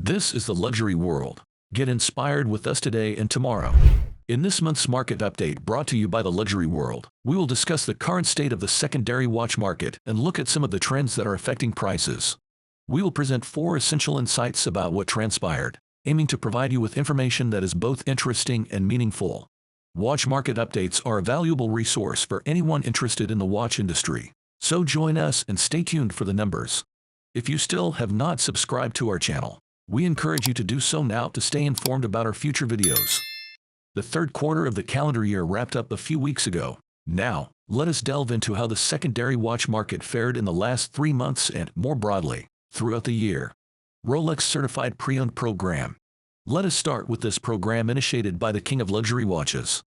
This is the luxury world. Get inspired with us today and tomorrow. In this month's market update brought to you by the luxury world, we will discuss the current state of the secondary watch market and look at some of the trends that are affecting prices. We will present 4 essential insights about what transpired, aiming to provide you with information that is both interesting and meaningful. Watch market updates are a valuable resource for anyone interested in the watch industry. So join us and stay tuned for the numbers. If you still have not subscribed to our channel, we encourage you to do so now to stay informed about our future videos. The third quarter of the calendar year wrapped up a few weeks ago. Now, let us delve into how the secondary watch market fared in the last 3 months and, more broadly, throughout the year. Rolex Certified Pre-Owned Program. Let us start with this program initiated by the king of luxury watches.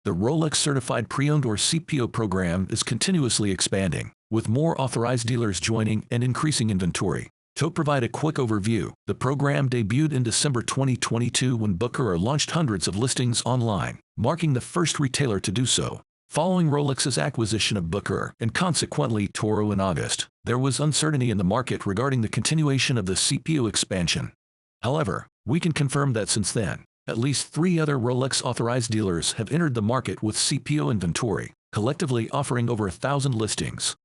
The Rolex Certified Pre-Owned or CPO program is continuously expanding, with more authorized dealers joining and increasing inventory. To provide a quick overview, the program debuted in December 2022 when Booker launched hundreds of listings online, marking the first retailer to do so. Following Rolex's acquisition of Booker and consequently Toro in August, there was uncertainty in the market regarding the continuation of the CPO expansion. However, we can confirm that since then, at least 3 other Rolex authorized dealers have entered the market with CPO inventory, collectively offering over 1,000 listings.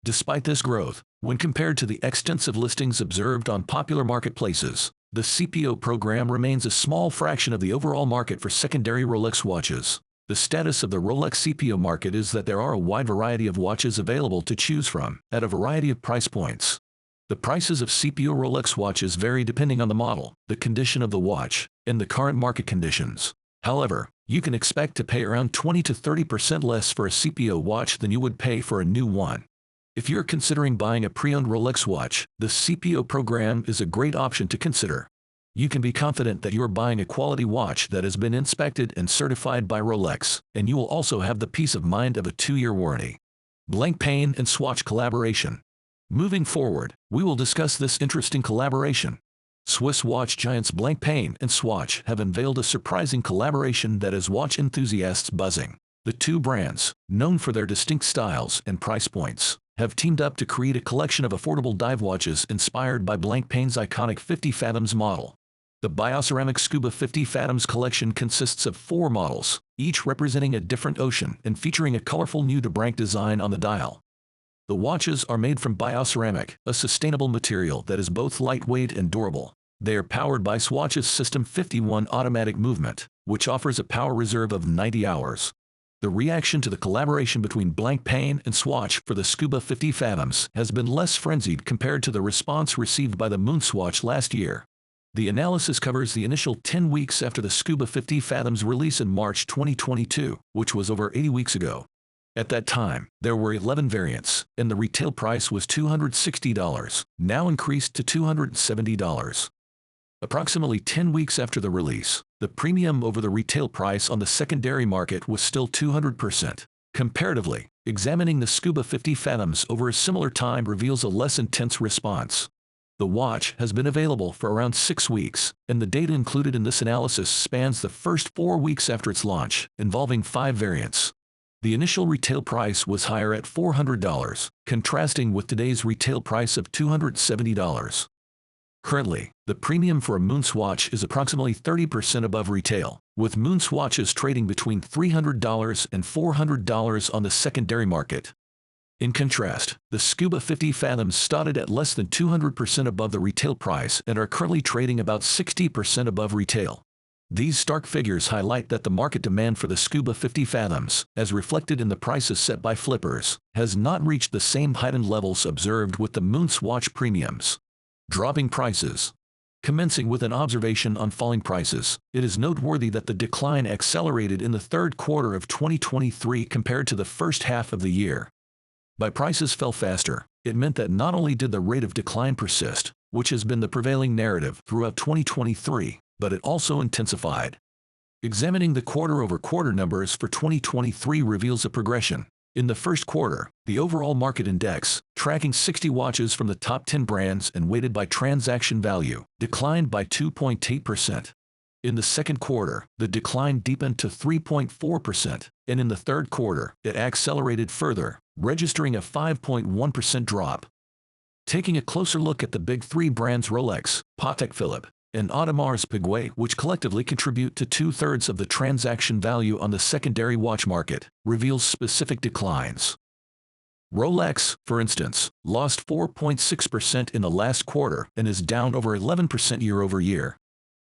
Despite this growth, when compared to the extensive listings observed on popular marketplaces, the CPO program remains a small fraction of the overall market for secondary Rolex watches. The status of the Rolex CPO market is that there are a wide variety of watches available to choose from, at a variety of price points. The prices of CPO Rolex watches vary depending on the model, the condition of the watch, and the current market conditions. However, you can expect to pay around 20 to 30% less for a CPO watch than you would pay for a new one. If you're considering buying a pre-owned Rolex watch, the CPO program is a great option to consider. You can be confident that you're buying a quality watch that has been inspected and certified by Rolex, and you will also have the peace of mind of a 2-year warranty. Blancpain and Swatch collaboration. Moving forward, we will discuss this interesting collaboration. Swiss watch giants Blancpain and Swatch have unveiled a surprising collaboration that has watch enthusiasts buzzing. The 2 brands, known for their distinct styles and price points, have teamed up to create a collection of affordable dive watches inspired by Blancpain's iconic 50 Fathoms model. The bioceramic Scuba 50 Fathoms collection consists of 4 models, each representing a different ocean and featuring a colorful new-to-Branc design on the dial. The watches are made from bioceramic, a sustainable material that is both lightweight and durable. They are powered by Swatch's System 51 automatic movement, which offers a power reserve of 90 hours. The reaction to the collaboration between Blancpain and Swatch for the Scuba 50 Fathoms has been less frenzied compared to the response received by the Moonswatch last year. The analysis covers the initial 10 weeks after the Scuba 50 Fathoms release in March 2022, which was over 80 weeks ago. At that time, there were 11 variants, and the retail price was $260, now increased to $270. Approximately 10 weeks after the release, the premium over the retail price on the secondary market was still 200%. Comparatively, examining the Scuba 50 Fathoms over a similar time reveals a less intense response. The watch has been available for around 6 weeks, and the data included in this analysis spans the first 4 weeks after its launch, involving 5 variants. The initial retail price was higher at $400, contrasting with today's retail price of $270. Currently, the premium for a Moonswatch is approximately 30% above retail, with Moonswatches trading between $300 and $400 on the secondary market. In contrast, the Scuba 50 Fathoms started at less than 200% above the retail price and are currently trading about 60% above retail. These stark figures highlight that the market demand for the Scuba 50 Fathoms, as reflected in the prices set by flippers, has not reached the same heightened levels observed with the Moonswatch premiums. Dropping prices. Commencing with an observation on falling prices, it is noteworthy that the decline accelerated in the third quarter of 2023 compared to the first half of the year. By prices fell faster, it meant that not only did the rate of decline persist, which has been the prevailing narrative throughout 2023, but it also intensified. Examining the quarter-over-quarter numbers for 2023 reveals a progression. In the first quarter, the overall market index, tracking 60 watches from the top 10 brands and weighted by transaction value, declined by 2.8%. In the second quarter, the decline deepened to 3.4%, and in the third quarter, it accelerated further, registering a 5.1% drop. Taking a closer look at the big 3 brands Rolex, Patek Philippe, and Audemars Piguet, which collectively contribute to 2/3 of the transaction value on the secondary watch market, reveals specific declines. Rolex, for instance, lost 4.6% in the last quarter and is down over 11% year-over-year.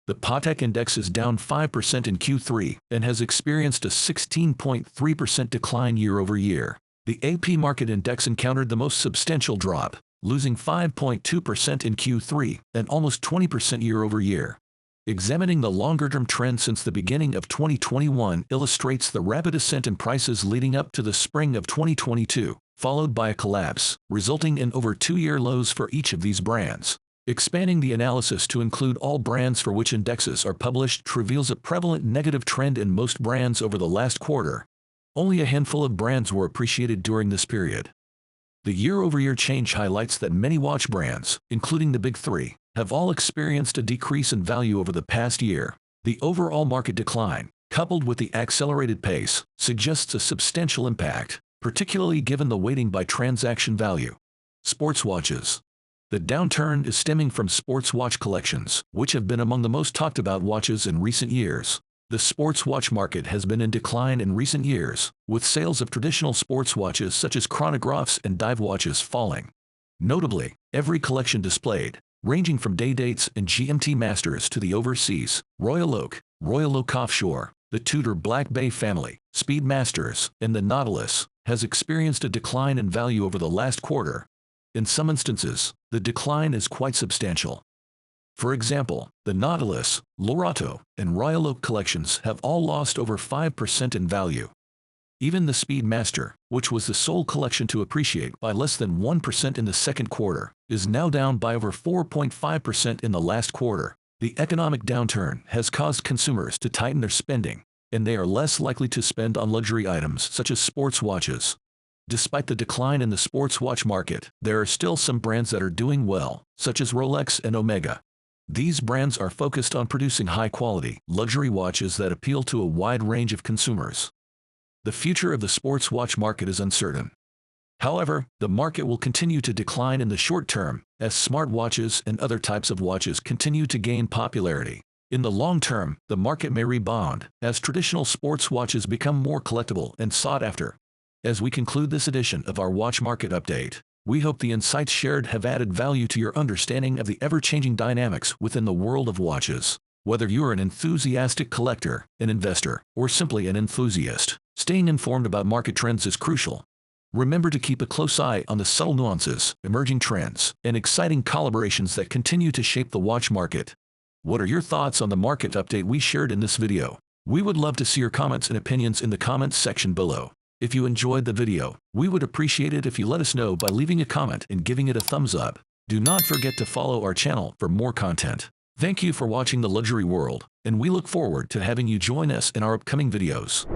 The Patek Index is down 5% in Q3 and has experienced a 16.3% decline year-over-year. The AP Market Index encountered the most substantial drop, losing 5.2% in Q3 and almost 20% year-over-year. Examining the longer-term trend since the beginning of 2021 illustrates the rapid ascent in prices leading up to the spring of 2022, followed by a collapse, resulting in over 2-year lows for each of these brands. Expanding the analysis to include all brands for which indexes are published reveals a prevalent negative trend in most brands over the last quarter. Only a handful of brands were appreciated during this period. The year-over-year change highlights that many watch brands, including the big three, have all experienced a decrease in value over the past year. The overall market decline, coupled with the accelerated pace, suggests a substantial impact, particularly given the weighting by transaction value. Sports watches. The downturn is stemming from sports watch collections, which have been among the most talked about watches in recent years. The sports watch market has been in decline in recent years, with sales of traditional sports watches such as chronographs and dive watches falling. Notably, every collection displayed, ranging from day dates and GMT Masters to the overseas, Royal Oak Offshore, the Tudor Black Bay family, Speed Masters, and the Nautilus, has experienced a decline in value over the last quarter. In some instances, the decline is quite substantial. For example, the Nautilus, Lorato, and Royal Oak collections have all lost over 5% in value. Even the Speedmaster, which was the sole collection to appreciate by less than 1% in the second quarter, is now down by over 4.5% in the last quarter. The economic downturn has caused consumers to tighten their spending, and they are less likely to spend on luxury items such as sports watches. Despite the decline in the sports watch market, there are still some brands that are doing well, such as Rolex and Omega. These brands are focused on producing high-quality, luxury watches that appeal to a wide range of consumers. The future of the sports watch market is uncertain. However, the market will continue to decline in the short term, as smartwatches and other types of watches continue to gain popularity. In the long term, the market may rebound, as traditional sports watches become more collectible and sought after. As we conclude this edition of our Watch Market Update, we hope the insights shared have added value to your understanding of the ever-changing dynamics within the world of watches. Whether you are an enthusiastic collector, an investor, or simply an enthusiast, staying informed about market trends is crucial. Remember to keep a close eye on the subtle nuances, emerging trends, and exciting collaborations that continue to shape the watch market. What are your thoughts on the market update we shared in this video? We would love to see your comments and opinions in the comments section below. If you enjoyed the video, we would appreciate it if you let us know by leaving a comment and giving it a thumbs up. Do not forget to follow our channel for more content. Thank you for watching The Luxury World, and we look forward to having you join us in our upcoming videos.